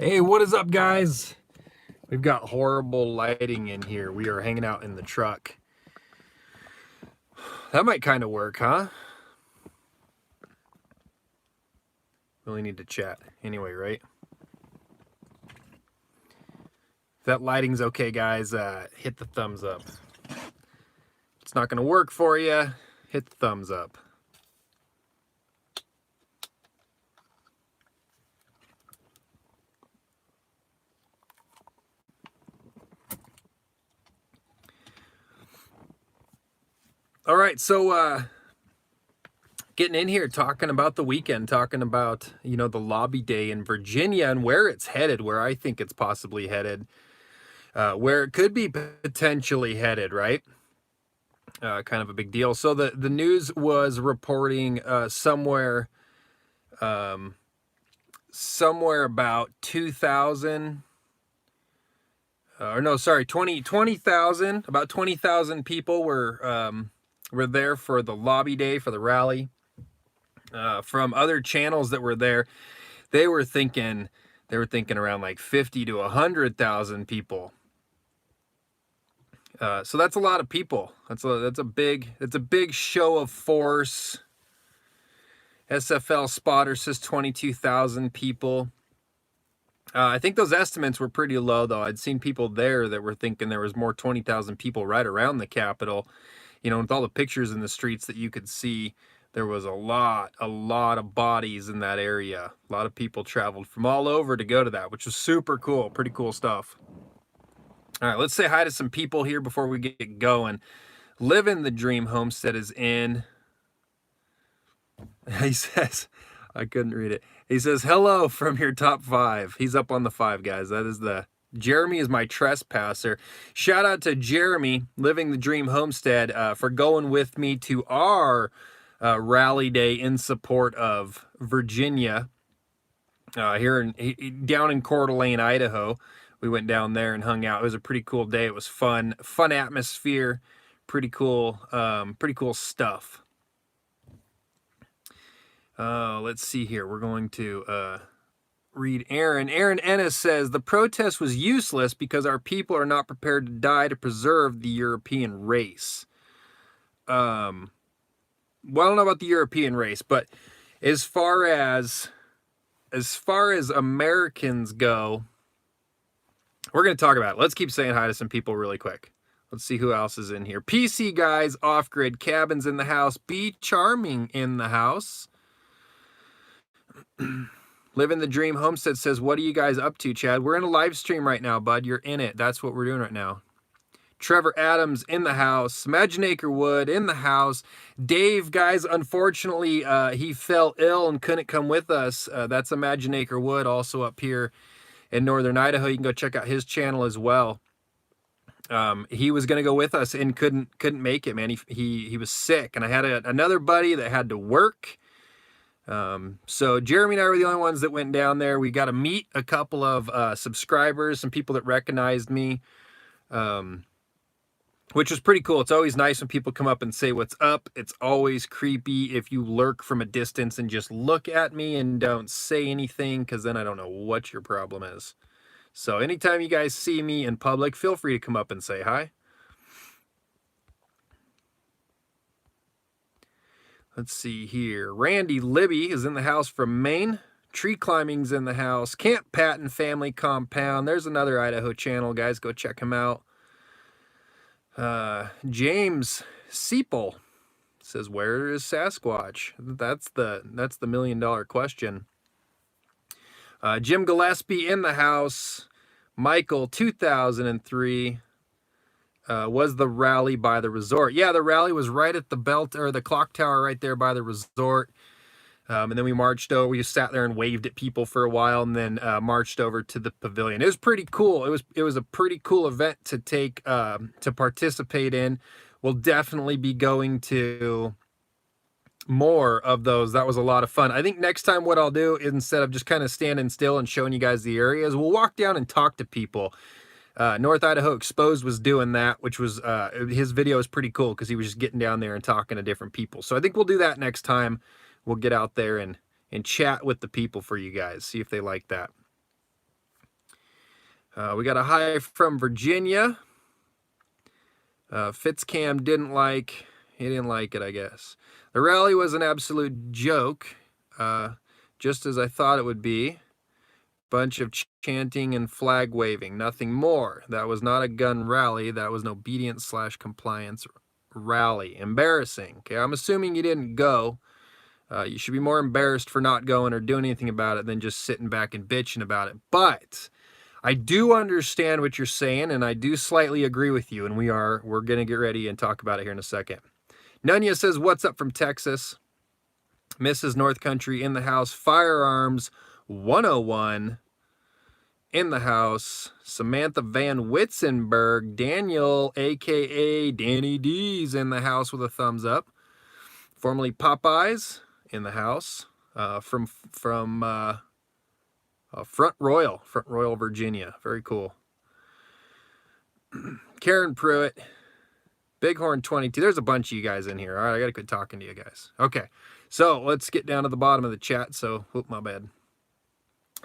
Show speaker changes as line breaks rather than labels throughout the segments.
Hey, what is up, guys? We've got horrible lighting in here. We are hanging out in the truck. That might kind of work, huh? Really need to chat anyway, right? If that lighting's okay, guys, hit the thumbs up. If it's not going to work for you, hit the thumbs up. All right, so getting in here, talking about the weekend, talking about, the lobby day in Virginia and where it's headed, where I think it's possibly headed, where it could be potentially headed, right? Kind of a big deal. So the news was reporting somewhere about 2,000, or no, sorry, 20,000, about 20,000 people were there for the lobby day, for the rally. From other channels that were there, they were thinking around like 50 to 100,000 people. So that's a lot of people. That's a big show of force. SFL spotter says 22,000 people. I think those estimates were pretty low, though. I'd seen people there that were thinking there was more 20,000 people right around the Capitol. With all the pictures in the streets that you could see, there was a lot of bodies in that area. A lot of people traveled from all over to go to that, which was super cool. Pretty cool stuff. All right, let's say hi to some people here before we get going. Living the Dream Homestead is in. He says, I couldn't read it. He says, hello from your top 5. He's up on the 5, guys. That is Jeremy is my trespasser. Shout out to Jeremy, Living the Dream Homestead, for going with me to our rally day in support of Virginia down in Coeur d'Alene, Idaho. We went down there and hung out. It was a pretty cool day. It was fun atmosphere, pretty cool stuff. Let's see here. We're going to read Aaron. Aaron Ennis says, the protest was useless because our people are not prepared to die to preserve the European race. Well, I don't know about the European race, but as far as Americans go, we're going to talk about it. Let's keep saying hi to some people really quick. Let's see who else is in here. PC Guys, Off-Grid, Cabins in the house, Be Charming in the house. Living the Dream Homestead says, what are you guys up to, Chad? We're in a live stream right now, bud. You're in it. That's what we're doing right now. Trevor Adams in the house. Imaginator Wood in the house. Dave, guys, unfortunately, he fell ill and couldn't come with us. That's Imaginator Wood, also up here in northern Idaho. You can go check out his channel as well. He was going to go with us and couldn't make it, man. He was sick, and I had another buddy that had to work. So Jeremy and I were the only ones that went down there. We got to meet a couple of subscribers, some people that recognized me, which was pretty cool. It's always nice when people come up and say what's up. It's always creepy if you lurk from a distance and just look at me and don't say anything, because then I don't know what your problem is. So anytime you guys see me in public, feel free to come up and say hi. Let's see here. Randy Libby is in the house from Maine. Tree Climbing's in the house. Camp Patton Family Compound. There's another Idaho channel, guys. Go check him out. James Seepel says, where is Sasquatch? That's the $1 million question. Jim Gillespie in the house. Michael, 2003. Was the rally by the resort? Yeah, the rally was right at the belt, or the clock tower right there by the resort. And then we marched over. We just sat there and waved at people for a while, and then marched over to the pavilion. It was pretty cool. It was a pretty cool event to take to participate in. We'll definitely be going to more of those. That was a lot of fun. I think next time what I'll do, instead of just kind of standing still and showing you guys the areas, we'll walk down and talk to people. North Idaho Exposed was doing that, which was his video is pretty cool because he was just getting down there and talking to different people. So I think we'll do that next time. We'll get out there and chat with the people for you guys, see if they like that. We got a hi from Virginia. Fitzcam didn't like it, I guess. The rally was an absolute joke, just as I thought it would be. Bunch of chanting and flag waving, nothing more. That was not a gun rally. That was an obedience/compliance rally. Embarrassing. Okay, I'm assuming you didn't go. You should be more embarrassed for not going or doing anything about it than just sitting back and bitching about it. But I do understand what you're saying, and I do slightly agree with you, and we're going to get ready and talk about it here in a second. Nunya says, what's up from Texas? Mrs. North Country in the house. Firearms 101 in the house. Samantha Van Witzenberg. Daniel, a.k.a. Danny D's, in the house with a thumbs up. Formerly Popeyes in the house. From Front Royal, Virginia. Very cool. Karen Pruitt. Bighorn 22. There's a bunch of you guys in here. All right, I got to quit talking to you guys. Okay, so let's get down to the bottom of the chat. So, my bad.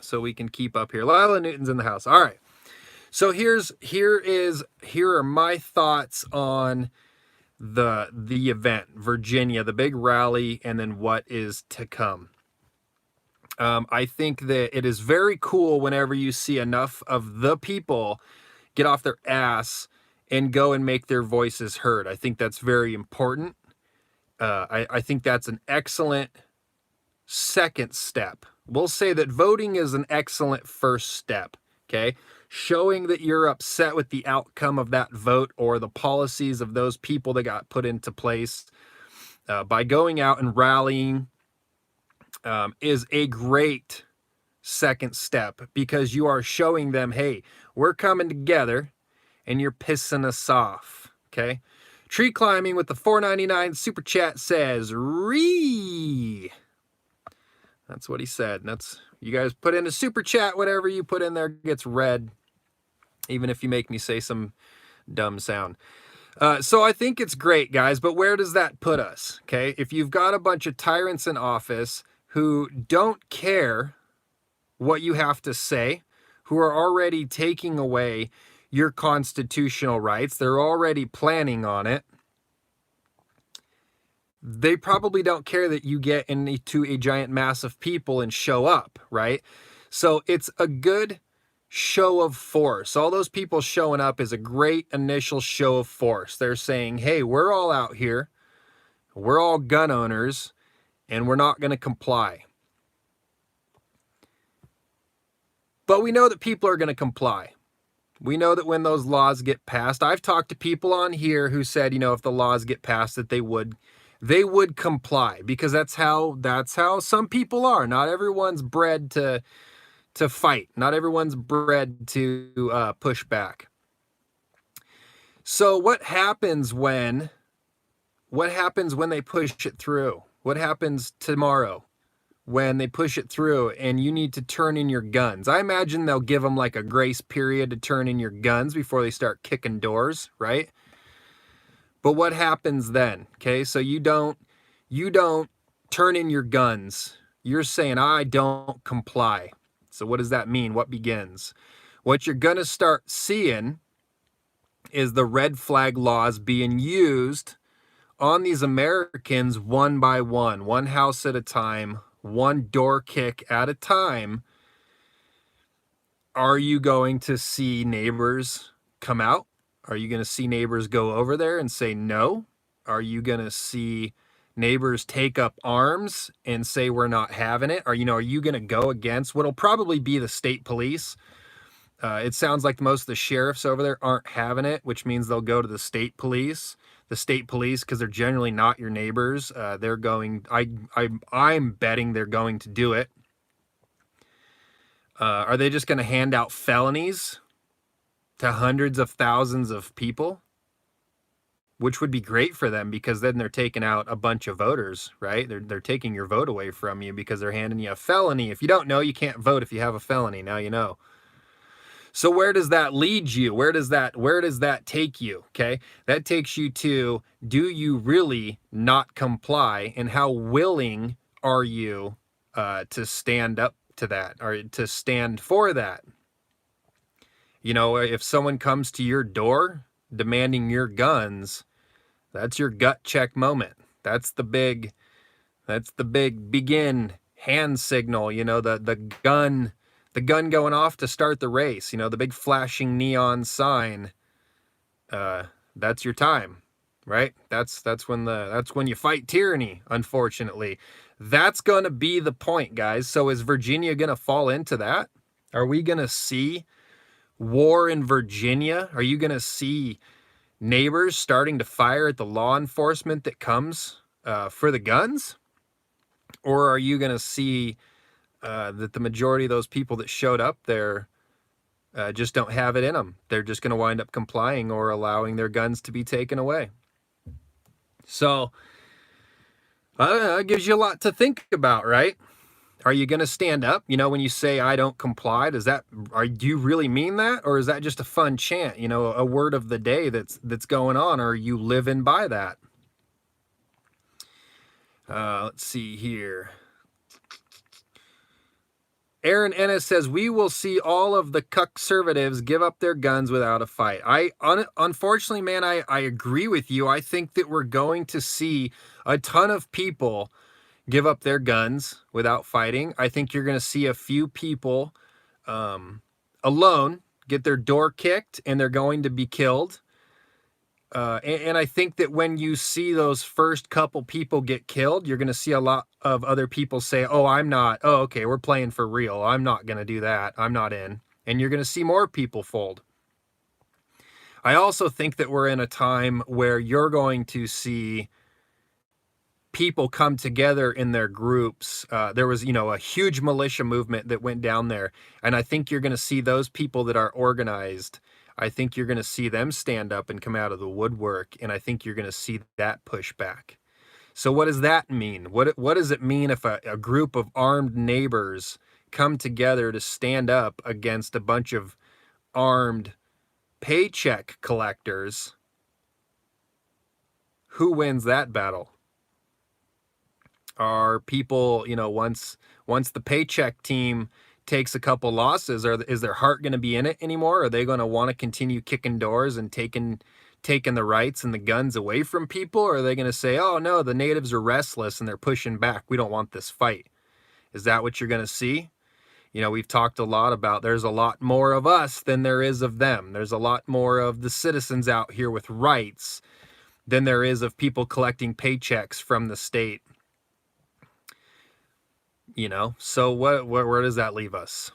So we can keep up here. Lila Newton's in the house. All right. So here are my thoughts on the event, Virginia, the big rally, and then what is to come. I think that it is very cool whenever you see enough of the people get off their ass and go and make their voices heard. I think that's very important. I think that's an excellent second step. We'll say that voting is an excellent first step, okay? Showing that you're upset with the outcome of that vote or the policies of those people that got put into place by going out and rallying is a great second step, because you are showing them, hey, we're coming together and you're pissing us off, okay? Tree Climbing with the $4.99 super chat says, "Ree." That's what he said. That's, you guys put in a super chat, whatever you put in there gets read, even if you make me say some dumb sound. So I think it's great, guys, but where does that put us? Okay, if you've got a bunch of tyrants in office who don't care what you have to say, who are already taking away your constitutional rights, they're already planning on it, they probably don't care that you get into a giant mass of people and show up, right? So it's a good show of force. All those people showing up is a great initial show of force. They're saying, hey, we're all out here, we're all gun owners, and we're not going to comply. But we know that people are going to comply. We know that when those laws get passed, I've talked to people on here who said, you know, if the laws get passed, that they would comply, because that's how some people are. Not everyone's bred to fight. Not everyone's bred to push back. So what happens when they push it through? What happens tomorrow when they push it through and you need to turn in your guns? I imagine they'll give them like a grace period to turn in your guns before they start kicking doors, right? But what happens then? Okay, so you don't turn in your guns. You're saying, I don't comply. So what does that mean? What begins? What you're going to start seeing is the red flag laws being used on these Americans one by one house at a time, one door kick at a time. Are you going to see neighbors come out? Are you going to see neighbors go over there and say no? Are you going to see neighbors take up arms and say we're not having it? Or, you know, are you going to go against what'll probably be the state police? It sounds like most of the sheriffs over there aren't having it, which means they'll go to the state police. The state police, because they're generally not your neighbors, they're going. I'm betting they're going to do it. Are they just going to hand out felonies to hundreds of thousands of people? Which would be great for them, because then they're taking out a bunch of voters, right? They're taking your vote away from you because they're handing you a felony. If you don't know, you can't vote if you have a felony. Now you know. So where does that lead you? Where does that take you? Okay, that takes you to, do you really not comply, and how willing are you to stand up to that, or to stand for that? You know, if someone comes to your door demanding your guns, that's your gut check moment. That's the big begin hand signal, you know, the gun going off to start the race, you know, the big flashing neon sign. That's your time, right? That's when you fight tyranny, unfortunately. That's going to be the point, guys. So is Virginia going to fall into that? Are we going to see war in Virginia? Are you going to see neighbors starting to fire at the law enforcement that comes for the guns? Or are you going to see that the majority of those people that showed up there just don't have it in them? They're just going to wind up complying or allowing their guns to be taken away. So it gives you a lot to think about, right? Are you going to stand up? You know, when you say I don't comply, do you really mean that? Or is that just a fun chant, you know, a word of the day that's going on? Or are you living by that? Let's see here. Aaron Ennis says, we will see all of the conservatives give up their guns without a fight. Unfortunately, man, I agree with you. I think that we're going to see a ton of people give up their guns without fighting. I think you're going to see a few people alone get their door kicked and they're going to be killed. And I think that when you see those first couple people get killed, you're going to see a lot of other people say, oh, I'm not. Oh, okay, we're playing for real. I'm not going to do that. I'm not in. And you're going to see more people fold. I also think that we're in a time where you're going to see people come together in their groups. There was, you know, a huge militia movement that went down there. And I think you're going to see those people that are organized. I think you're going to see them stand up and come out of the woodwork. And I think you're going to see that pushback. So what does that mean? What does it mean if a group of armed neighbors come together to stand up against a bunch of armed paycheck collectors? Who wins that battle? Are people, you know, once the paycheck team takes a couple losses, is their heart going to be in it anymore? Are they going to want to continue kicking doors and taking the rights and the guns away from people? Or are they going to say, oh no, the natives are restless and they're pushing back, we don't want this fight? Is that what you're going to see? You know, we've talked a lot about there's a lot more of us than there is of them. There's a lot more of the citizens out here with rights than there is of people collecting paychecks from the state. You know, so where does that leave us?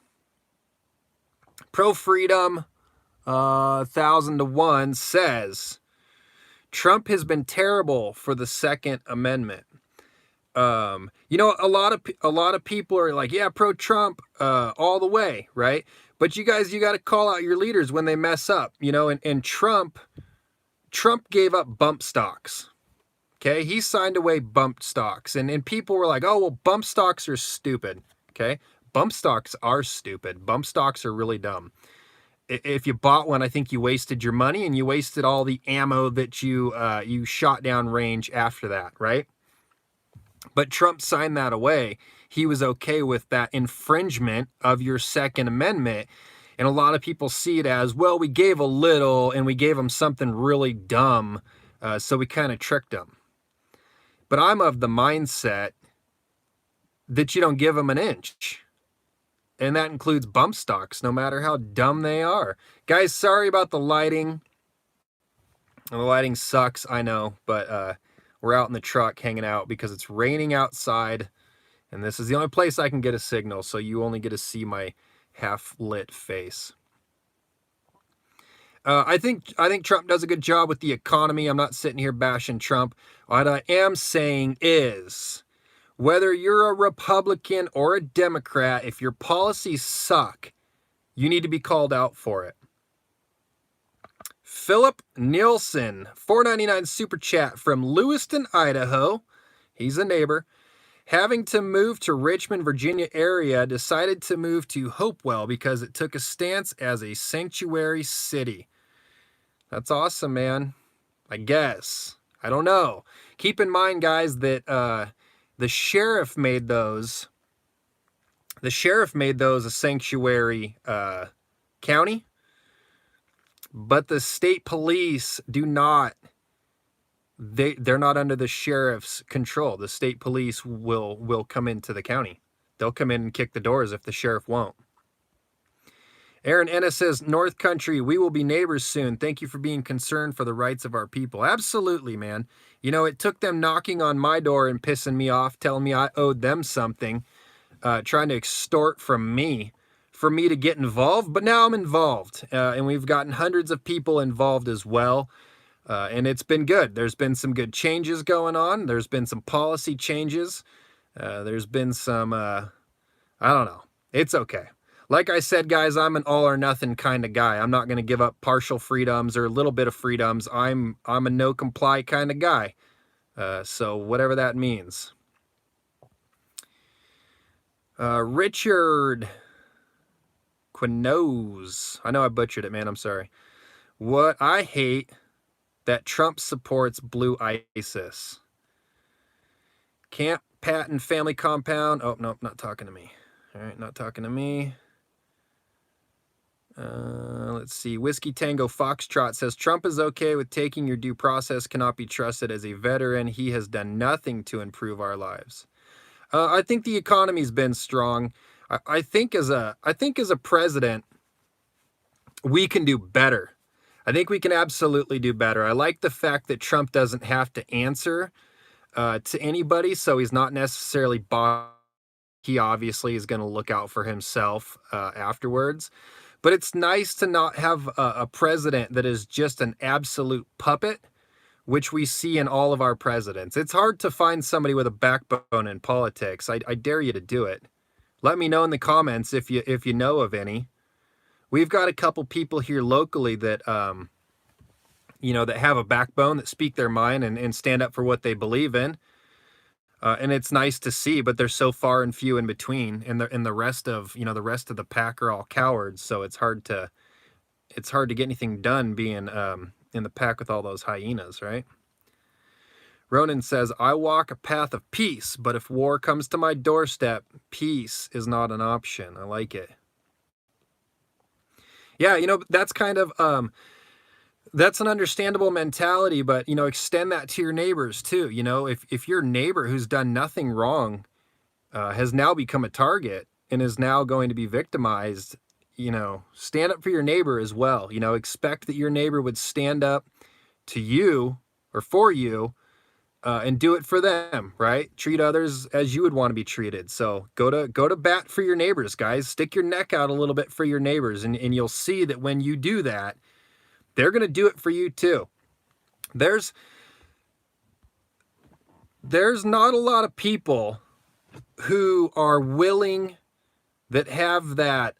Pro Freedom 1000-1 says Trump has been terrible for the Second Amendment. You know, a lot of people are like, yeah, pro Trump all the way, right? But you got to call out your leaders when they mess up, you know, and Trump gave up bump stocks. Okay, he signed away bump stocks, and people were like, oh, well, bump stocks are stupid. Okay, bump stocks are stupid. Bump stocks are really dumb. If you bought one, I think you wasted your money and you wasted all the ammo that you shot down range after that, right? But Trump signed that away. He was okay with that infringement of your Second Amendment. And a lot of people see it as, well, we gave a little and we gave them something really dumb, so we kind of tricked them. But I'm of the mindset that you don't give them an inch. And that includes bump stocks, no matter how dumb they are. Guys, sorry about the lighting. The lighting sucks, I know. But we're out in the truck hanging out because it's raining outside. And this is the only place I can get a signal. So you only get to see my half-lit face. I think Trump does a good job with the economy. I'm not sitting here bashing Trump. What I am saying is, whether you're a Republican or a Democrat, if your policies suck, you need to be called out for it. Philip Nielsen, $4.99 super chat from Lewiston, Idaho. He's a neighbor. Having to move to Richmond, Virginia area, decided to move to Hopewell because it took a stance as a sanctuary city. That's awesome, man. I guess. I don't know. Keep in mind, guys, that the sheriff made those. The sheriff made those a sanctuary county. but the state police do not, they're not under the sheriff's control. The state police will come into the county. They'll come in and kick the doors if the sheriff won't. Aaron Ennis says, North Country, we will be neighbors soon. Thank you for being concerned for the rights of our people. Absolutely, man. You know, it took them knocking on my door and pissing me off, telling me I owed them something, trying to extort from me for me to get involved. But now I'm involved, and we've gotten hundreds of people involved as well. And it's been good. There's been some good changes going on. There's been some policy changes. There's been some, I don't know. It's okay. Like I said, guys, I'm an all or nothing kind of guy. I'm not going to give up partial freedoms or a little bit of freedoms. I'm a no comply kind of guy. So whatever that means. Richard Quinoz. I know I butchered it, man. I'm sorry. What I hate that Trump supports blue ISIS. Camp Patton family compound. Oh, no, not talking to me. All right, not talking to me. Let's see. Whiskey Tango Foxtrot says, Trump is okay with taking your due process, cannot be trusted as a veteran. He has done nothing to improve our lives. I think the economy's been strong. I think as a president, we can do better. I think we can absolutely do better. I like the fact that Trump doesn't have to answer to anybody, so he's not necessarily bought. He obviously is going to look out for himself afterwards. But it's nice to not have a president that is just an absolute puppet, which we see in all of our presidents. It's hard to find somebody with a backbone in politics. I dare you to do it. Let me know in the comments if you know of any. We've got a couple people here locally that that have a backbone, that speak their mind and stand up for what they believe in. And it's nice to see, but they're so far and few in between, and the rest of the pack are all cowards. So it's hard to get anything done being in the pack with all those hyenas, right? Ronan says, I walk a path of peace, but if war comes to my doorstep, peace is not an option. I like it. Yeah, that's kind of that's an understandable mentality, but, extend that to your neighbors too. If your neighbor who's done nothing wrong has now become a target and is now going to be victimized, stand up for your neighbor as well. Expect that your neighbor would stand up to you or for you and do it for them, right? Treat others as you would want to be treated. So go to bat for your neighbors, guys. Stick your neck out a little bit for your neighbors, and you'll see that when you do that, they're going to do it for you too. There's not a lot of people who are willing, that have that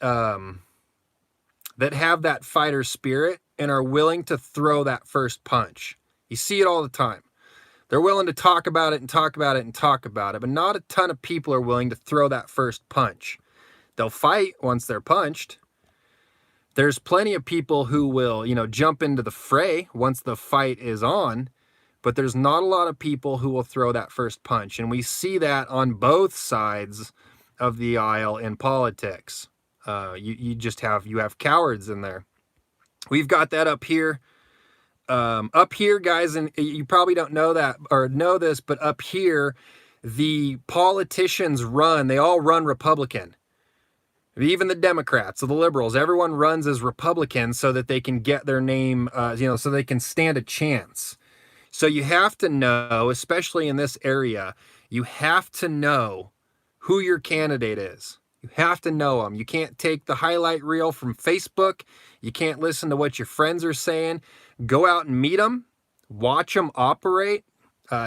fighter spirit and are willing to throw that first punch. You see it all the time. They're willing to talk about it and talk about it and talk about it, but not a ton of people are willing to throw that first punch. They'll fight once they're punched. There's plenty of people who will, jump into the fray once the fight is on, but there's not a lot of people who will throw that first punch. And we see that on both sides of the aisle in politics. You have cowards in there. We've got that up here. Up here, guys, and you probably don't know that or know this, but up here, the politicians they all run Republican. Even the Democrats, the liberals, everyone runs as Republicans so that they can get their name, so they can stand a chance. So you have to know, especially in this area, you have to know who your candidate is. You have to know them. You can't take the highlight reel from Facebook. You can't listen to what your friends are saying. Go out and meet them, watch them operate,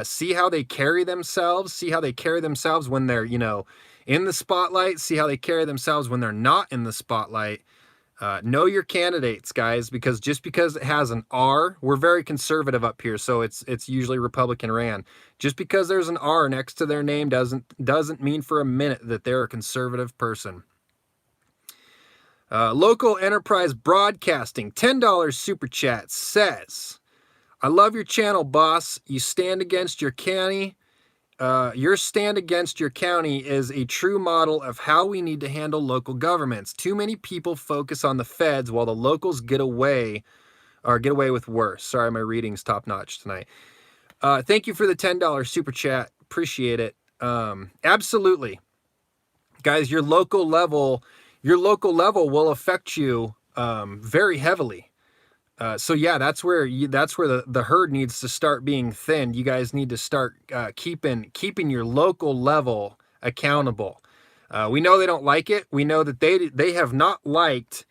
see how they carry themselves, when they're, in the spotlight, see how they carry themselves when they're not in the spotlight. Know your candidates, guys, because just because it has an R, we're very conservative up here, so it's usually Republican ran. Just because there's an R next to their name doesn't mean for a minute that they're a conservative person. Local Enterprise Broadcasting, $10 super chat says, I love your channel, boss. You stand against your county. Your stand against your county is a true model of how we need to handle local governments. Too many people focus on the feds while the locals get away or get away with worse. Sorry, my reading's top notch tonight. Thank you for the $10 super chat. Appreciate it. Absolutely. Guys, your local level will affect you very heavily. So yeah, that's where the herd needs to start being thinned. You guys need to start keeping your local level accountable. We know they don't like it. We know that they have not liked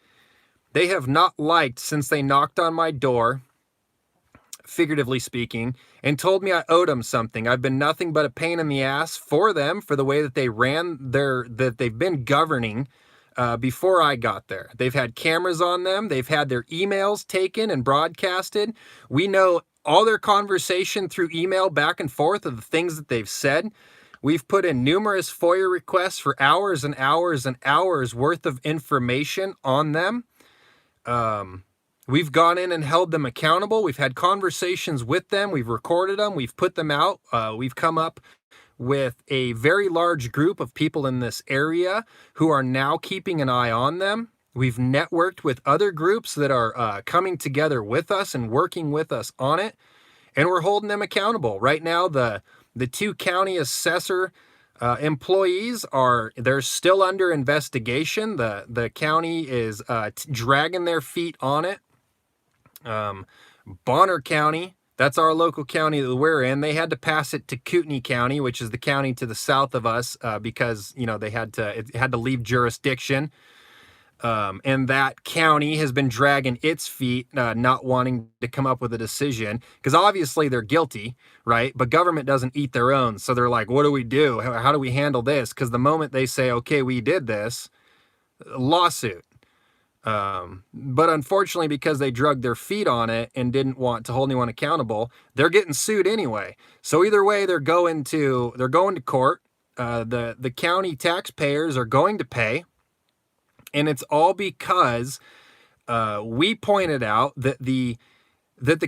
since they knocked on my door, figuratively speaking, and told me I owed them something. I've been nothing but a pain in the ass for them for the way that they've been governing before I got there. They've had cameras on them. They've had their emails taken and broadcasted. We know all their conversation through email back and forth of the things that they've said. We've put in numerous FOIA requests for hours and hours and hours worth of information on them. We've gone in and held them accountable. We've had conversations with them. We've recorded them. We've put them out. We've come up with a very large group of people in this area who are now keeping an eye on them. We've networked with other groups that are coming together with us and working with us on it, and we're holding them accountable. Right now, the two county assessor employees they're still under investigation. The county is dragging their feet on it. Bonner County, that's our local county that we're in. They had to pass it to Kootenai County, which is the county to the south of us, because it had to leave jurisdiction. And that county has been dragging its feet, not wanting to come up with a decision, because obviously they're guilty, right? But government doesn't eat their own. So they're like, what do we do? How do we handle this? Because the moment they say, okay, we did this, lawsuit. But unfortunately, because they drugged their feet on it and didn't want to hold anyone accountable, they're getting sued anyway. So either way, they're going to court. The county taxpayers are going to pay. And it's all because we pointed out that the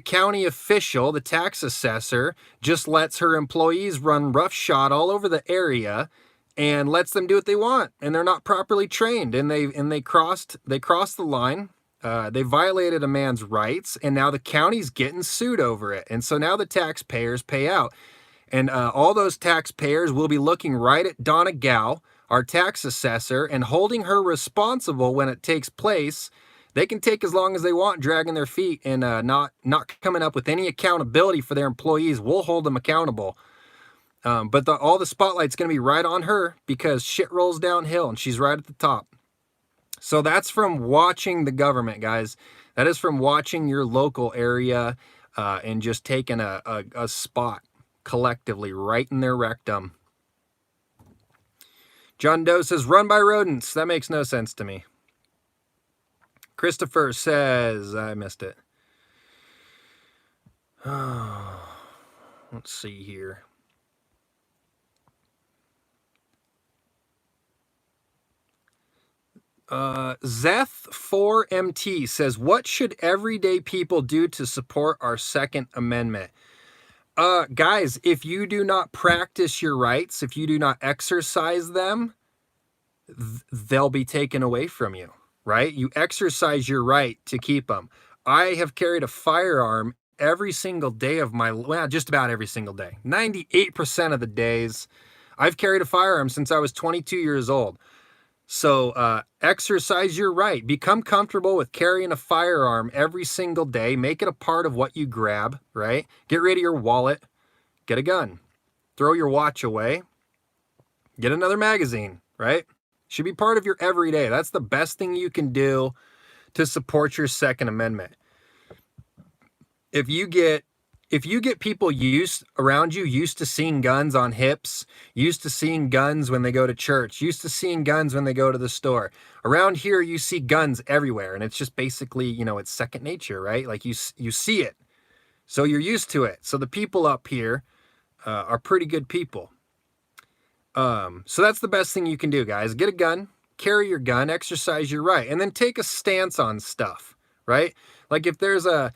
county official, the tax assessor, just lets her employees run roughshod all over the area and lets them do what they want, and they're not properly trained, and they crossed the line. They violated a man's rights, and now the county's getting sued over it. And so now the taxpayers pay out, and all those taxpayers will be looking right at Donna Gow, our tax assessor, and holding her responsible when it takes place. They can take as long as they want dragging their feet and not coming up with any accountability for their employees. We'll hold them accountable. But all the spotlight's going to be right on her because shit rolls downhill and she's right at the top. So that's from watching the government, guys. That is from watching your local area and just taking a spot collectively right in their rectum. John Doe says, run by rodents. That makes no sense to me. Christopher says, I missed it. Let's see here. Zeth4MT says, what should everyday people do to support our Second Amendment? Guys, if you do not practice your rights, if you do not exercise them, they'll be taken away from you, right? You exercise your right to keep them. I have carried a firearm every single day of just about every single day. 98% of the days I've carried a firearm since I was 22 years old. So exercise your right. Become comfortable with carrying a firearm every single day. Make it a part of what you grab, right? Get rid of your wallet. Get a gun. Throw your watch away. Get another magazine, right? Should be part of your everyday. That's the best thing you can do to support your Second Amendment. If you get people around you used to seeing guns on hips, used to seeing guns when they go to church, used to seeing guns when they go to the store. Around here, you see guns everywhere, and it's just basically, it's second nature, right? Like you see it, so you're used to it. So the people up here are pretty good people. So that's the best thing you can do, guys. Get a gun, carry your gun, exercise your right, and then take a stance on stuff, right? Like if there's a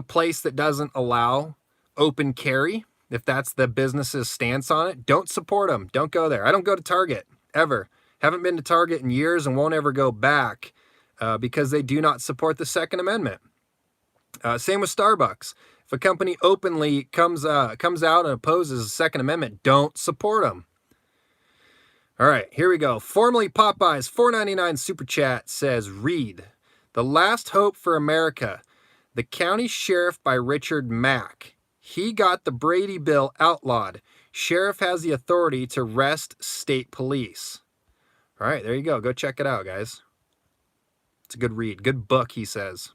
place that doesn't allow open carry, if that's the business's stance on it, don't support them. Don't go there. I don't go to Target ever. Haven't been to Target in years and won't ever go back because they do not support the Second Amendment. Same with Starbucks. If a company openly comes out and opposes the Second Amendment, don't support them. All right, here we go. Formerly Popeyes, $4.99 super chat says, read, The Last Hope for America, The County Sheriff by Richard Mack. He got the Brady Bill outlawed. Sheriff has the authority to arrest state police. All right, there you go. Go check it out, guys. It's a good read. Good book, he says.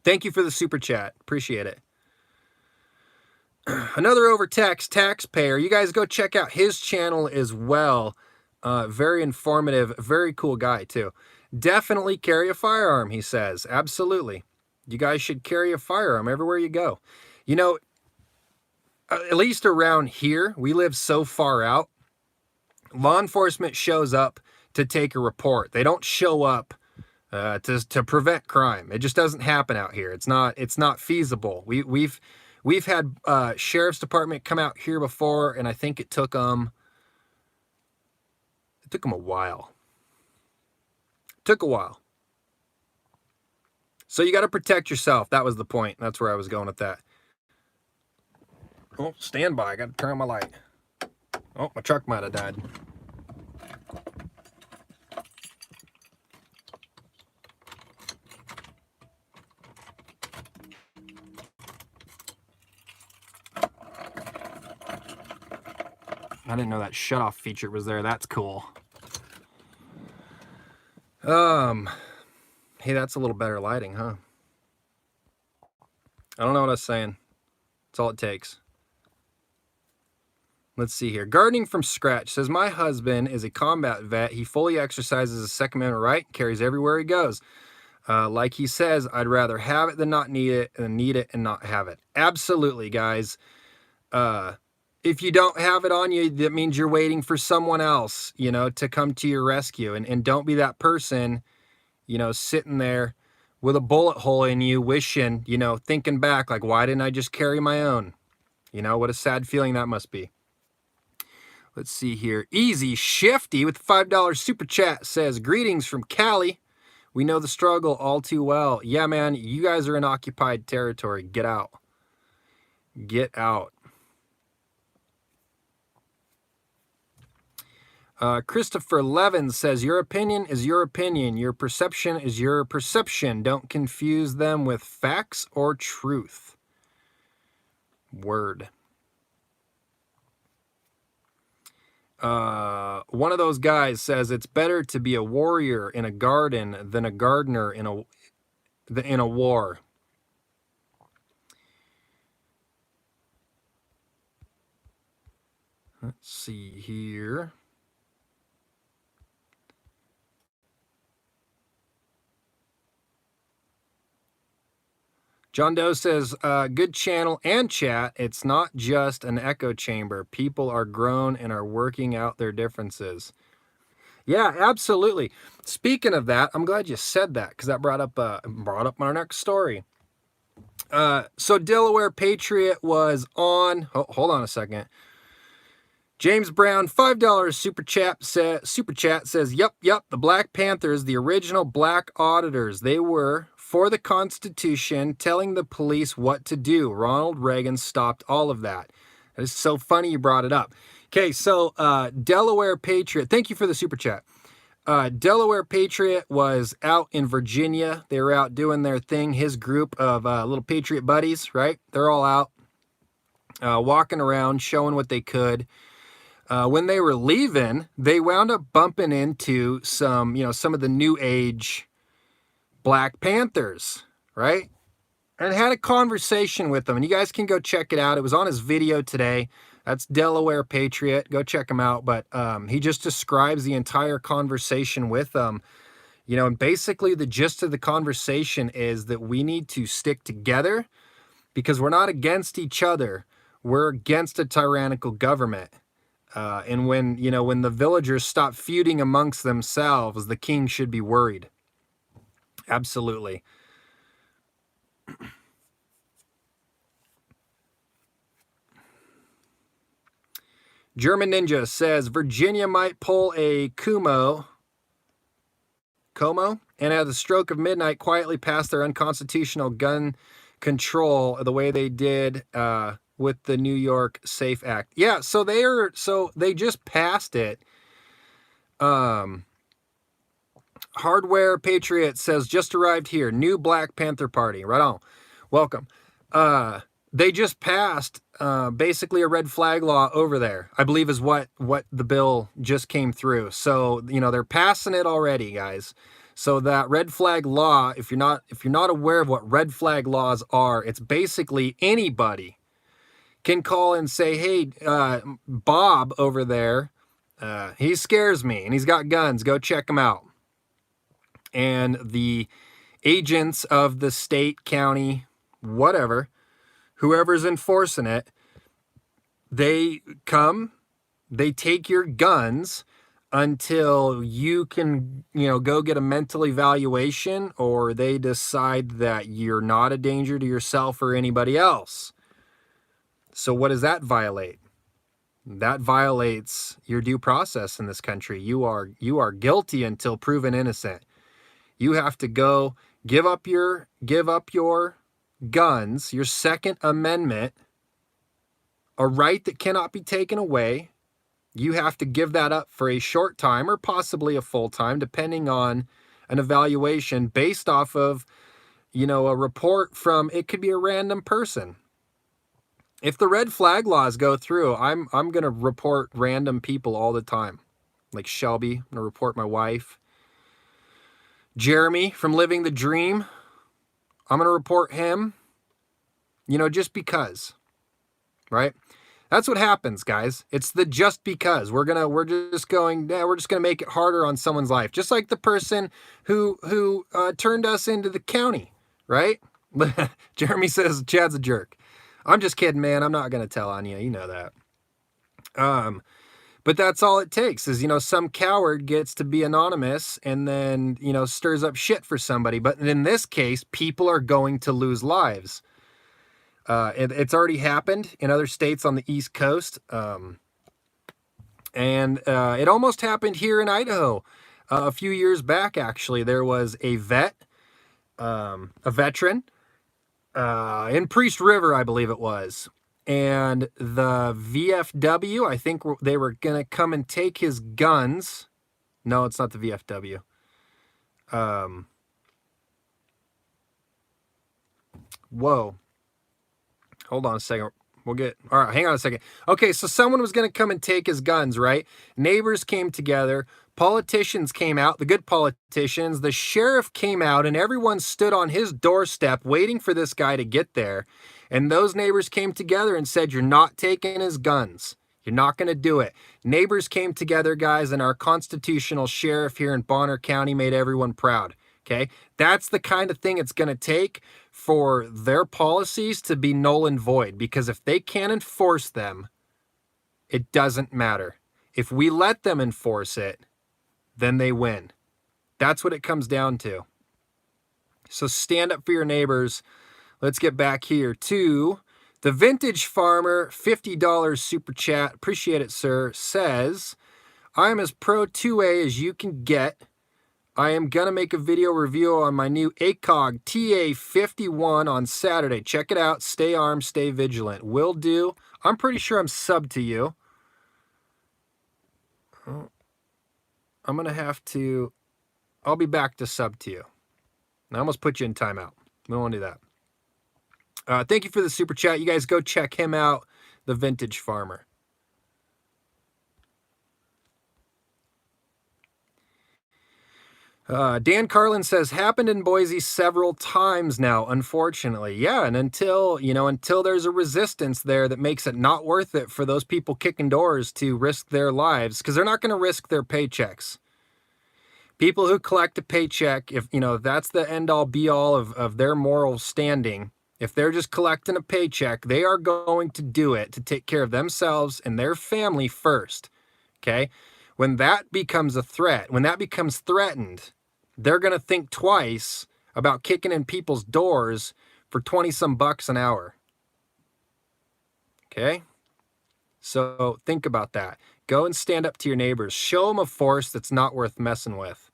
Thank you for the super chat. Appreciate it. Another overtaxed taxpayer. You guys go check out his channel as well. Very informative. Very cool guy, too. Definitely carry a firearm, he says. Absolutely. You guys should carry a firearm everywhere you go. You know, at least around here, we live so far out. Law enforcement shows up to take a report. They don't show up to prevent crime. It just doesn't happen out here. It's not feasible. We've had sheriff's department come out here before, and I think it took them a while. Took a while. So you got to protect yourself. That was the point. That's where I was going with that. Oh, stand by. I got to turn on my light. Oh, my truck might have died. I didn't know that shut-off feature was there. That's cool. Hey, that's a little better lighting, huh? I don't know what I was saying. That's all it takes. Let's see here. Gardening from Scratch says, my husband is a combat vet. He fully exercises his Second Amendment right, carries everywhere he goes. Like he says, I'd rather have it than not need it, and need it and not have it. Absolutely, guys. If you don't have it on you, that means you're waiting for someone else, you know, to come to your rescue. And don't be that person, you know, sitting there with a bullet hole in you, wishing, you know, thinking back, like, why didn't I just carry my own? You know, what a sad feeling that must be. Let's see here. Easy Shifty with $5 super chat says, greetings from Cali. We know the struggle all too well. Yeah, man, you guys are in occupied territory. Get out. Get out. Christopher Levin says, your opinion is your opinion. Your perception is your perception. Don't confuse them with facts or truth. Word. One of those guys says, it's better to be a warrior in a garden than a gardener in a war. Let's see here. John Doe says, good channel and chat. It's not just an echo chamber. People are grown and are working out their differences. Yeah, absolutely. Speaking of that, I'm glad you said that, because that brought up our next story. So Delaware Patriot was on. Oh, hold on a second. James Brown, $5 super chat says, yep, the Black Panthers, the original black auditors, they were for the Constitution, telling the police what to do. Ronald Reagan stopped all of that. That is so funny you brought it up. Okay, so Delaware Patriot, thank you for the super chat. Delaware Patriot was out in Virginia. They were out doing their thing. His group of little Patriot buddies, right? They're all out walking around, showing what they could. When they were leaving, they wound up bumping into some of the new age Black Panthers, right? And had a conversation with them. And you guys can go check it out. It was on his video today. That's Delaware Patriot. Go check him out. But he just describes the entire conversation with them. You know, and basically the gist of the conversation is that we need to stick together because we're not against each other. We're against a tyrannical government. And when the villagers stop feuding amongst themselves, the king should be worried. Absolutely. German Ninja says Virginia might pull a Como and at the stroke of midnight quietly passed their unconstitutional gun control the way they did with the New York Safe Act. Yeah, so they just passed it. Hardware Patriot says, just arrived here. New Black Panther Party. Right on. Welcome. They just passed basically a red flag law over there, I believe is what the bill just came through. So, they're passing it already, guys. So that red flag law, if you're not aware of what red flag laws are, it's basically anybody can call and say, hey, Bob over there, he scares me and he's got guns. Go check him out. And the agents of the state, county, whatever, whoever's enforcing it, they come, they take your guns until you can, go get a mental evaluation, or they decide that you're not a danger to yourself or anybody else. So what does that violate? That violates your due process in this country. You are guilty until proven innocent. You have to go give up your guns, your Second Amendment, a right that cannot be taken away. You have to give that up for a short time or possibly a full time, depending on an evaluation based off of, a report from, it could be a random person. If the red flag laws go through, I'm going to report random people all the time. Like Shelby, I'm going to report my wife. Jeremy from Living the Dream, I'm going to report him, just because, right? That's what happens, guys. It's the just because. We're just going to make it harder on someone's life. Just like the person who turned us into the county, right? Jeremy says Chad's a jerk. I'm just kidding, man. I'm not going to tell on you. You know that. But that's all it takes is, some coward gets to be anonymous and then, stirs up shit for somebody. But in this case, people are going to lose lives. It's already happened in other states on the East Coast. And it almost happened here in Idaho. A few years back, actually, there was a veteran, in Priest River, I believe it was. And the VFW, I think they were going to come and take his guns. No, it's not the VFW. Whoa. Hold on a second. All right, hang on a second. Okay, so someone was going to come and take his guns, right? Neighbors came together. Politicians came out, the good politicians. The sheriff came out, and everyone stood on his doorstep waiting for this guy to get there. And those neighbors came together and said, you're not taking his guns. You're not going to do it. Neighbors came together, guys, and our constitutional sheriff here in Bonner County made everyone proud. Okay, that's the kind of thing it's going to take for their policies to be null and void, because if they can't enforce them, it doesn't matter. If we let them enforce it, then they win. That's what it comes down to. So stand up for your neighbors. Let's get back here to the Vintage Farmer, $50 super chat. Appreciate it, sir. Says, I'm as pro 2A as you can get. I am going to make a video review on my new NCOG TA51 on Saturday. Check it out. Stay armed, stay vigilant. Will do. I'm pretty sure I'm subbed to you. I'm going to have to... I'll be back to sub to you. I almost put you in timeout. We don't want to do that. Thank you for the super chat. You guys go check him out, the Vintage Farmer. Dan Carlin says, happened in Boise several times now, unfortunately. Yeah, and until there's a resistance there that makes it not worth it for those people kicking doors to risk their lives, because they're not going to risk their paychecks. People who collect a paycheck, if that's the end-all be-all of their moral standing, if they're just collecting a paycheck, they are going to do it to take care of themselves and their family first, okay? When that becomes a threat, when that becomes threatened, they're going to think twice about kicking in people's doors for 20-some bucks an hour, okay? So think about that. Go and stand up to your neighbors. Show them a force that's not worth messing with.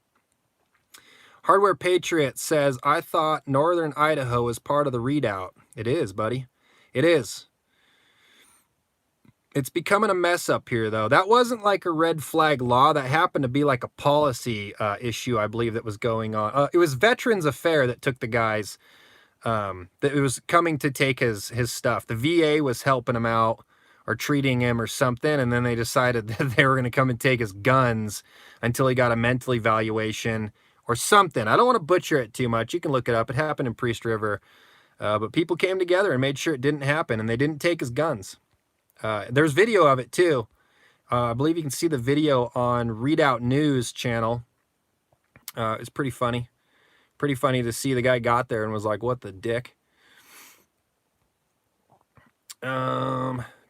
Hardware Patriot says, I thought northern Idaho was part of the readout. It is, buddy. It is. It's becoming a mess up here, though. That wasn't like a red flag law. That happened to be like a policy issue, I believe, that was going on. It was Veterans Affairs that took the guys, that it was coming to take his stuff. The VA was helping him out or treating him or something, and then they decided that they were going to come and take his guns until he got a mental evaluation or something. I don't want to butcher it too much. You can look it up. It happened in Priest River. But people came together and made sure it didn't happen, and they didn't take his guns. There's video of it too. I believe you can see the video on Readout News channel. It's pretty funny. Pretty funny to see the guy got there and was like, what the dick?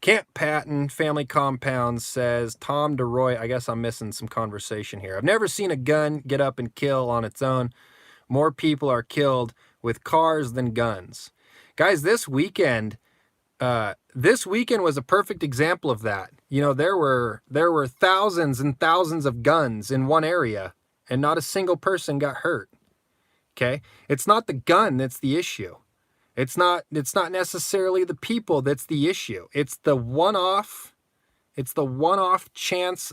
Camp Patton Family Compound says, Tom DeRoy, I guess I'm missing some conversation here. I've never seen a gun get up and kill on its own. More people are killed with cars than guns. Guys, this weekend was a perfect example of that. You know, there were thousands and thousands of guns in one area, and not a single person got hurt. Okay? It's not the gun that's the issue. It's not necessarily the people that's the issue. It's the one-off chance,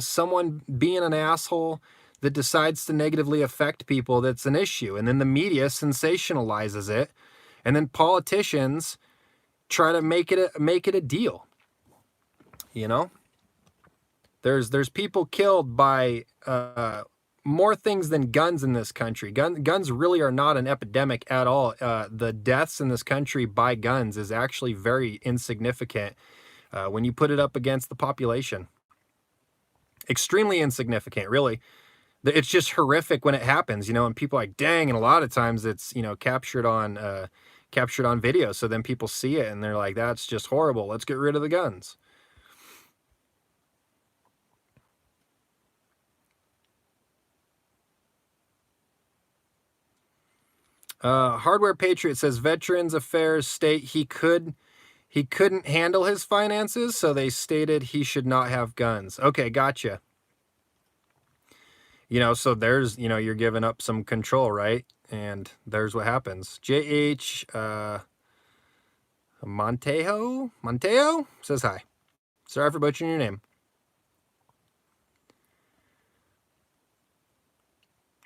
someone being an asshole that decides to negatively affect people that's an issue. And then the media sensationalizes it, and then politicians try to make it a deal. You know, there's people killed by more things than guns in this country. Guns really are not an epidemic at all. The deaths in this country by guns is actually very insignificant when you put it up against the population. Extremely insignificant, really. It's just horrific when it happens, and people are like, dang, and a lot of times it's, captured on video. So then people see it and they're like, that's just horrible. Let's get rid of the guns. Hardware Patriot says Veterans Affairs state he couldn't handle his finances, so they stated he should not have guns. Okay, gotcha. So there's, you're giving up some control, right? And there's what happens. J.H. Monteo says hi. Sorry for butchering your name.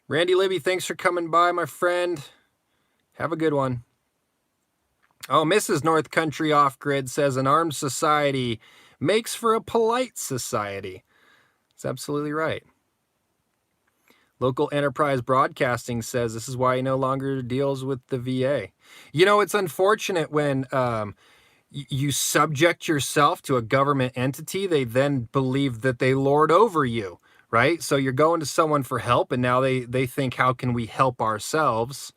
Randy Libby, thanks for coming by, my friend. Have a good one. Oh, Mrs. North Country Off Grid says an armed society makes for a polite society. That's absolutely right. Local Enterprise Broadcasting says this is why he no longer deals with the VA. It's unfortunate when you subject yourself to a government entity, they then believe that they lord over you, right? So you're going to someone for help, and now they think, how can we help ourselves?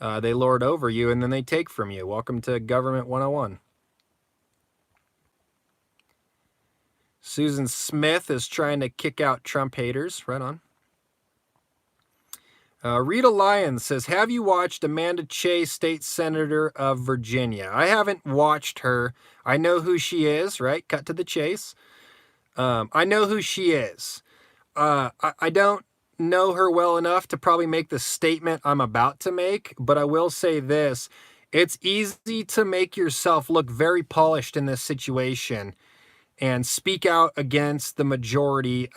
They lord over you, and then they take from you. Welcome to Government 101. Susan Smith is trying to kick out Trump haters. Right on. Rita Lyons says, have you watched Amanda Chase, State Senator of Virginia? I haven't watched her. I know who she is, right? Cut to the chase. I know who she is. I don't know her well enough to probably make the statement I'm about to make, but I will say this. It's easy to make yourself look very polished in this situation and speak out against the majority,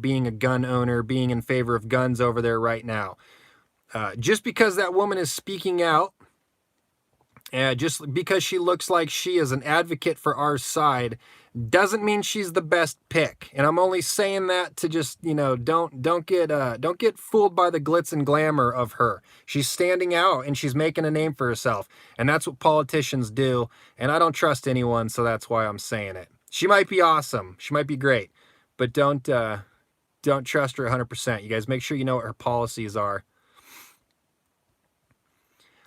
being a gun owner, being in favor of guns over there right now. Just because that woman is speaking out, just because she looks like she is an advocate for our side, doesn't mean she's the best pick. And I'm only saying that to just, don't get fooled by the glitz and glamour of her. She's standing out and she's making a name for herself. And that's what politicians do. And I don't trust anyone, so that's why I'm saying it. She might be awesome. She might be great, but don't trust her 100%. You guys make sure you know what her policies are.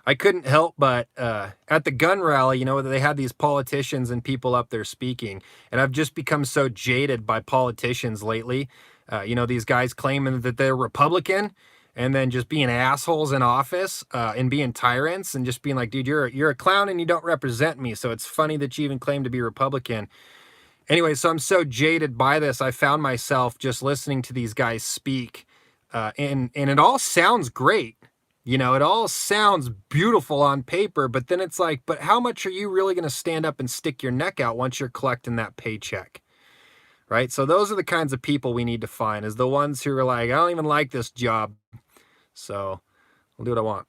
I couldn't help but at the gun rally, they had these politicians and people up there speaking, and I've just become so jaded by politicians lately. These guys claiming that they're Republican and then just being assholes in office and being tyrants and just being like, dude, you're a clown and you don't represent me. So it's funny that you even claim to be Republican. Anyway, so I'm so jaded by this. I found myself just listening to these guys speak and it all sounds great. You know, it all sounds beautiful on paper, but then it's like, but how much are you really going to stand up and stick your neck out once you're collecting that paycheck? Right? So those are the kinds of people we need to find, is the ones who are like, I don't even like this job, so I'll do what I want.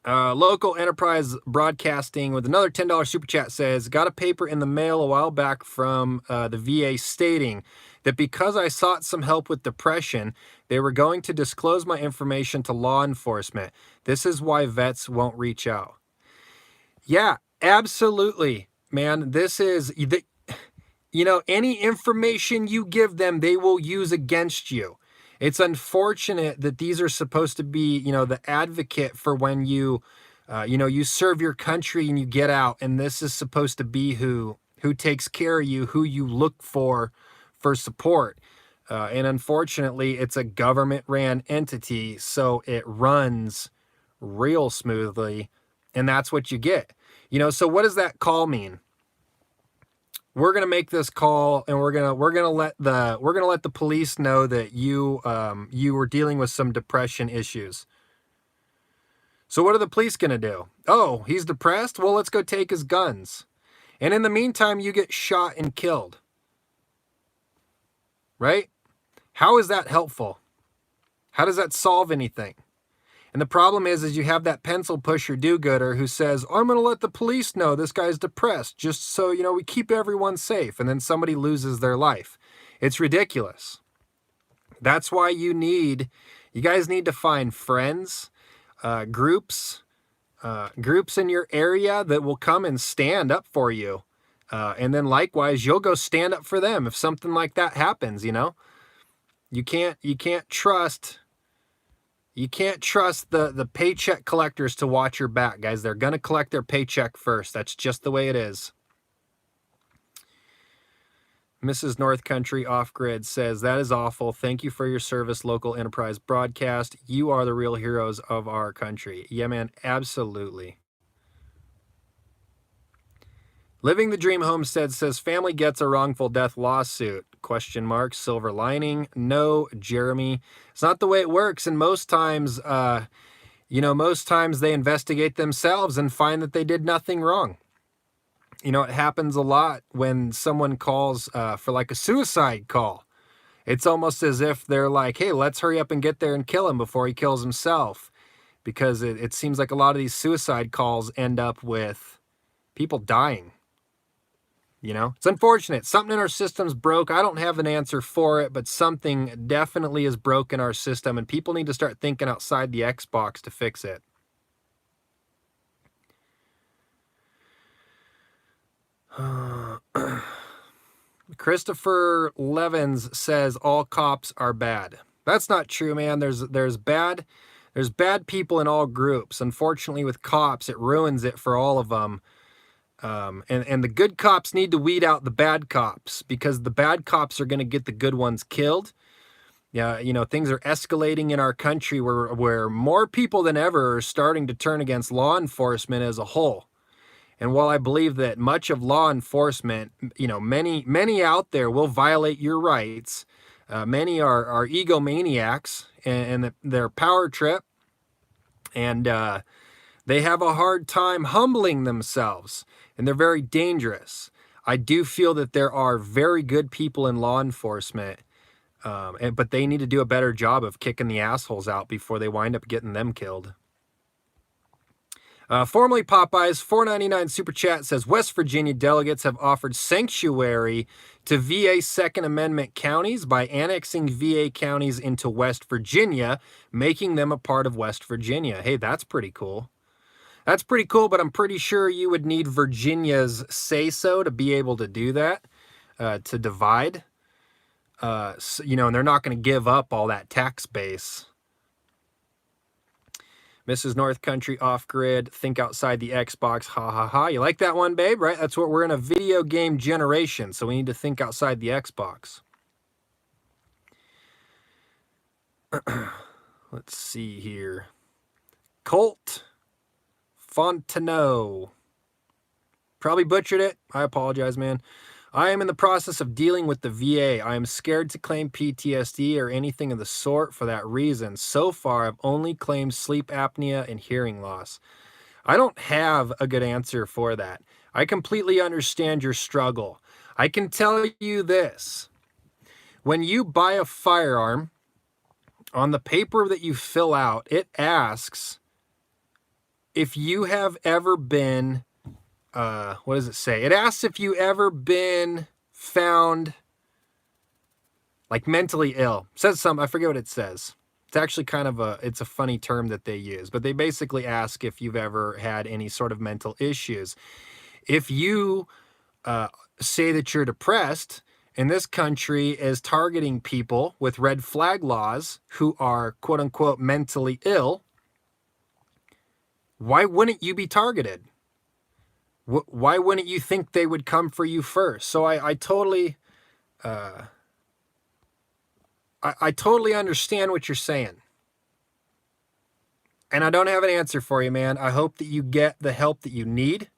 Local Enterprise Broadcasting with another $10 super chat says, got a paper in the mail a while back from the VA stating that because I sought some help with depression, they were going to disclose my information to law enforcement. This is why vets won't reach out. Yeah, absolutely, man. This is, you know, any information you give them, they will use against you. It's unfortunate that these are supposed to be, you know, the advocate for when you, you know, you serve your country and you get out, and this is supposed to be who takes care of you, who you look for support. And unfortunately, it's a government-ran entity, so it runs real smoothly, and that's what you get. You know, so what does that call mean? We're gonna make this call, and we're gonna let the police know that you were dealing with some depression issues. So what are the police gonna do? Oh, he's depressed? Well, let's go take his guns. And in the meantime, you get shot and killed. Right? How is that helpful? How does that solve anything? And the problem is you have that pencil pusher do-gooder who says, I'm going to let the police know this guy's depressed just so, you know, we keep everyone safe. And then somebody loses their life. It's ridiculous. That's why you guys need to find friends, groups in your area that will come and stand up for you. And then likewise, you'll go stand up for them if something like that happens, you know. You can't trust the paycheck collectors to watch your back, guys. They're going to collect their paycheck first. That's just the way it is. Mrs. North Country Off-Grid says, that is awful. Thank you for your service, local enterprise broadcast. You are the real heroes of our country. Yeah, man, absolutely. Living the Dream Homestead says, family gets a wrongful death lawsuit. ? Silver lining. No, Jeremy. It's not the way it works. And most times, you know, most times they investigate themselves and find that they did nothing wrong. You know, it happens a lot when someone calls for like a suicide call. It's almost as if they're like, hey, let's hurry up and get there and kill him before he kills himself. Because it seems like a lot of these suicide calls end up with people dying. You know, it's unfortunate. Something in our system's broke. I don't have an answer for it, but something definitely is broke in our system, and people need to start thinking outside the Xbox to fix it. Christopher Levins says all cops are bad. That's not true, man. There's bad people in all groups. Unfortunately, with cops, it ruins it for all of them. And the good cops need to weed out the bad cops, because the bad cops are going to get the good ones killed. Yeah, you know, things are escalating in our country where more people than ever are starting to turn against law enforcement as a whole. And while I believe that much of law enforcement, you know, many out there will violate your rights, many are egomaniacs and they're power trip, and they have a hard time humbling themselves, and they're very dangerous. I do feel that there are very good people in law enforcement, but they need to do a better job of kicking the assholes out before they wind up getting them killed. Formerly Popeyes, $4.99 super chat says, West Virginia delegates have offered sanctuary to VA Second Amendment counties by annexing VA counties into West Virginia, making them a part of West Virginia. Hey, that's pretty cool. That's pretty cool, but I'm pretty sure you would need Virginia's say-so to be able to do that, to divide. You know, and they're not going to give up all that tax base. Mrs. North Country Off-Grid, think outside the Xbox, ha ha ha. You like that one, babe, right? That's what we're in, a video game generation, so we need to think outside the Xbox. Let's see here. Colt Fontenot. Probably butchered it. I apologize, man. I am in the process of dealing with the VA. I am scared to claim PTSD or anything of the sort for that reason. So far, I've only claimed sleep apnea and hearing loss. I don't have a good answer for that. I completely understand your struggle. I can tell you this. When you buy a firearm, on the paper that you fill out, it asks if you have ever been, what does it say? It asks if you ever been found like mentally ill. It says something, I forget what it says. It's actually kind of it's a funny term that they use, but they basically ask if you've ever had any sort of mental issues. If you say that you're depressed, and this country is targeting people with red flag laws who are quote unquote mentally ill, why wouldn't you be targeted? Why wouldn't you think they would come for you first? So I totally understand what you're saying. And I don't have an answer for you, man. I hope that you get the help that you need.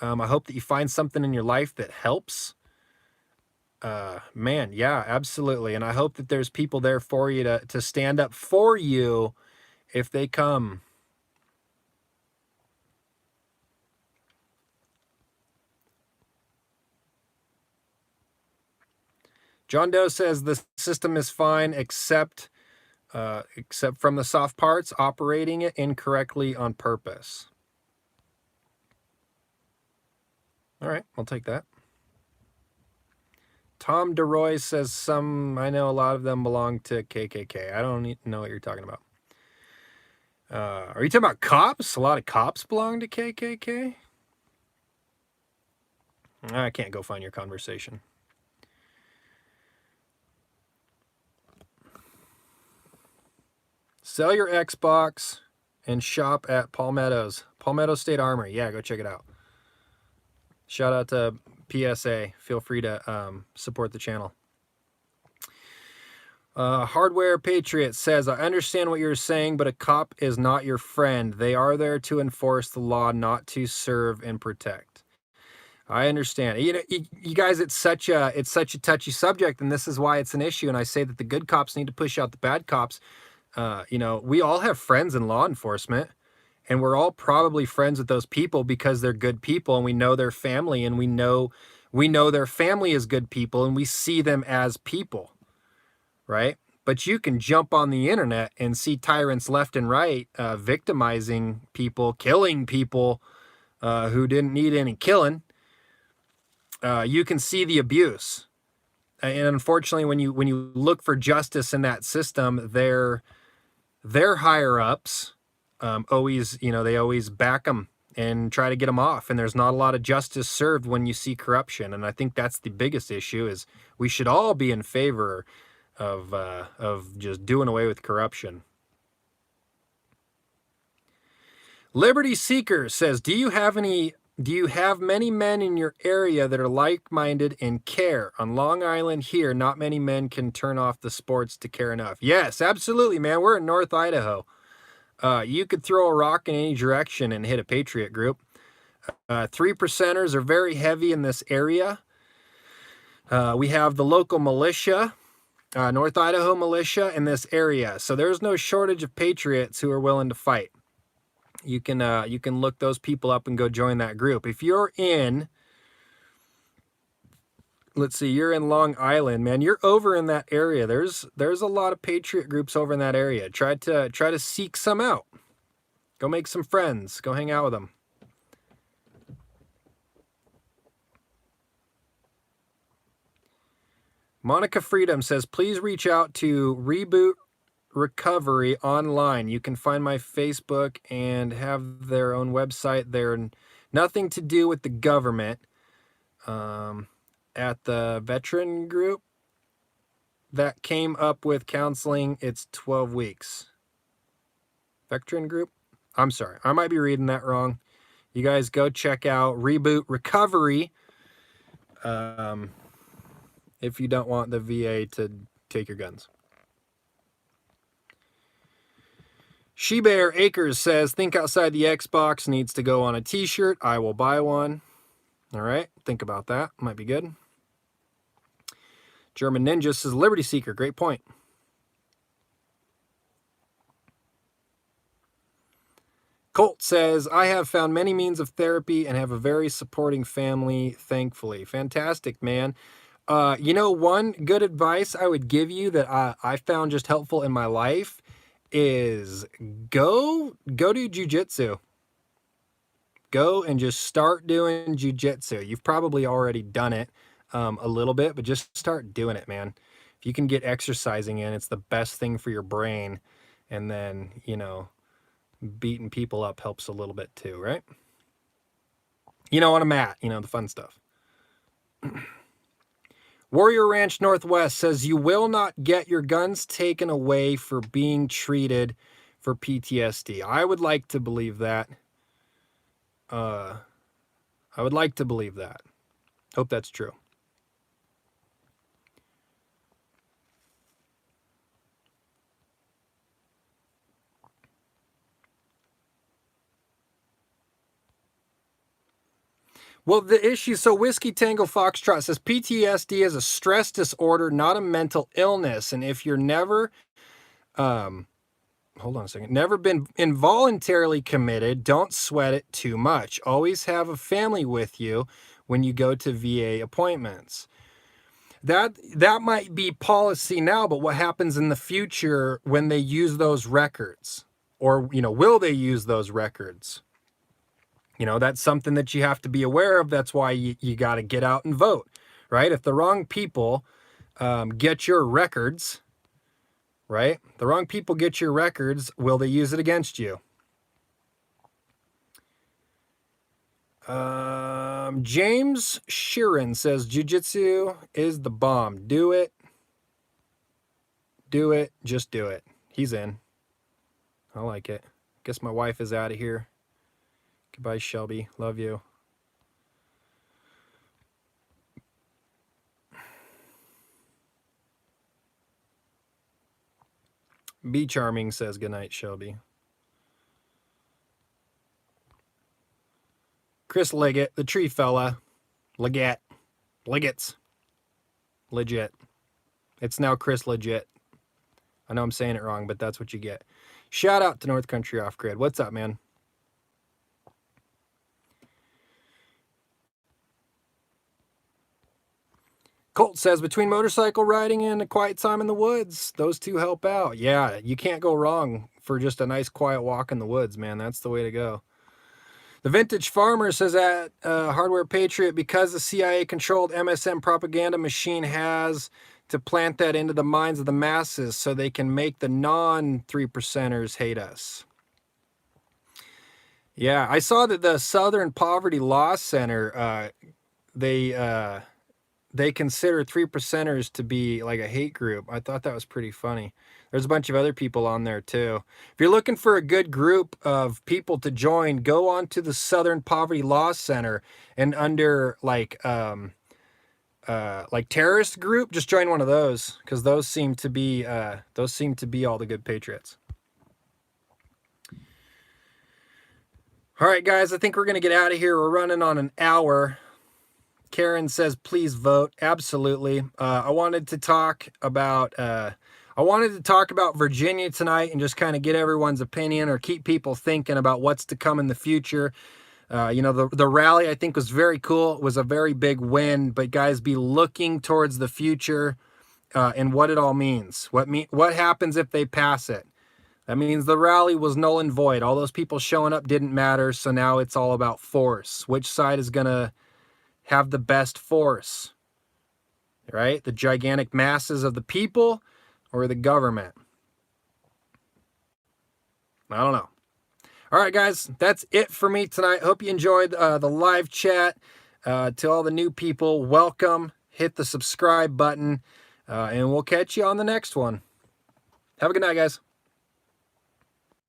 I hope that you find something in your life that helps. Man, yeah, absolutely. And I hope that there's people there for you to stand up for you if they come. John Doe says the system is fine except from the soft parts, operating it incorrectly on purpose. All right, I'll take that. Tom DeRoy says I know a lot of them belong to KKK. I don't know what you're talking about. Are you talking about cops? A lot of cops belong to KKK? I can't go find your conversation. Sell your Xbox and shop at Palmetto State Armory. Yeah, go check it out. Shout out to PSA. Feel free to support the channel. Hardware Patriot says, I understand what you're saying, but a cop is not your friend. They are there to enforce the law, not to serve and protect. I understand. You know, you guys, it's such a touchy subject, and this is why it's an issue. And I say that the good cops need to push out the bad cops. You know, we all have friends in law enforcement, and we're all probably friends with those people because they're good people, and we know their family, and we know their family is good people, and we see them as people, right? But you can jump on the internet and see tyrants left and right, victimizing people, killing people who didn't need any killing. You can see the abuse. And unfortunately, when you look for justice in that system, their higher ups always, you know, they always back them and try to get them off. And there's not a lot of justice served when you see corruption. And I think that's the biggest issue, is we should all be in favor of just doing away with corruption. Liberty Seeker says, do you have many men in your area that are like-minded and care? On Long Island here, not many men can turn off the sports to care enough. Yes, absolutely, man. We're in North Idaho. You could throw a rock in any direction and hit a patriot group. 3%ers are very heavy in this area. We have the local militia, North Idaho militia in this area. So there's no shortage of patriots who are willing to fight. You can look those people up and go join that group. If you're in, let's see, you're in Long Island, man, you're over in that area. There's a lot of patriot groups over in that area. Try to seek some out. Go make some friends. Go hang out with them. Monica Freedom says, please reach out to Reboot Recovery online. You can find my Facebook and have their own website. They're nothing to do with the government. At the veteran group that came up with counseling, it's 12 weeks. Veteran group? I'm sorry, I might be reading that wrong. You guys go check out Reboot Recovery if you don't want the VA to take your guns. She-Bear Acres says, think outside the Xbox needs to go on a t-shirt. I will buy one. All right, think about that. Might be good. German Ninja says Liberty Seeker. Great point. Colt says, I have found many means of therapy and have a very supporting family, thankfully. Fantastic, man. You know, one good advice I would give you that I found just helpful in my life is go do jujitsu. Go and just start doing jujitsu. You've probably already done it a little bit, but just start doing it, man. If you can get exercising in, it's the best thing for your brain. And then, you know, beating people up helps a little bit too, right? You know, on a mat, you know, the fun stuff. Warrior Ranch Northwest says, you will not get your guns taken away for being treated for PTSD. I would like to believe that. I would like to believe that. Hope that's true. Well, the issue, so Whiskey Tango Foxtrot says PTSD is a stress disorder, not a mental illness. And if you're never, hold on a second, never been involuntarily committed, don't sweat it too much. Always have a family with you when you go to VA appointments. That might be policy now, but what happens in the future when they use those records? Or, you know, will they use those records? You know, that's something that you have to be aware of. That's why you got to get out and vote, right? If the wrong people get your records, right? The wrong people get your records, will they use it against you? James Sheeran says, jiu-jitsu is the bomb. Do it. Do it. Just do it. He's in. I like it. Guess my wife is out of here. Goodbye, Shelby. Love you. Be charming says goodnight, Shelby. Chris Liggett, the tree fella. Liggett. Liggett's. Legit. It's now Chris Legit. I know I'm saying it wrong, but that's what you get. Shout out to North Country Off Grid. What's up, man? Colt says, between motorcycle riding and a quiet time in the woods, those two help out. Yeah, you can't go wrong for just a nice quiet walk in the woods, man. That's the way to go. The Vintage Farmer says at Hardware Patriot, because the CIA-controlled MSM propaganda machine has to plant that into the minds of the masses so they can make the non-3%ers hate us. Yeah, I saw that the Southern Poverty Law Center, they consider 3%ers to be like a hate group. I thought that was pretty funny. There's a bunch of other people on there too. If you're looking for a good group of people to join, go on to the Southern Poverty Law Center, and under like terrorist group, just join one of those, because those seem to be all the good patriots. All right, guys, I think we're gonna get out of here. We're running on an hour. Karen says, please vote. Absolutely. I wanted to talk about Virginia tonight and just kind of get everyone's opinion, or keep people thinking about what's to come in the future. You know, the rally I think was very cool. It was a very big win, but guys, be looking towards the future and what it all means. What happens if they pass it? That means the rally was null and void. All those people showing up didn't matter. So now it's all about force. Which side is going to have the best force, right? The gigantic masses of the people or the government? I don't know. All right, guys, that's it for me tonight. Hope you enjoyed the live chat. To all the new people, welcome. Hit the subscribe button, and we'll catch you on the next one. Have a good night, guys.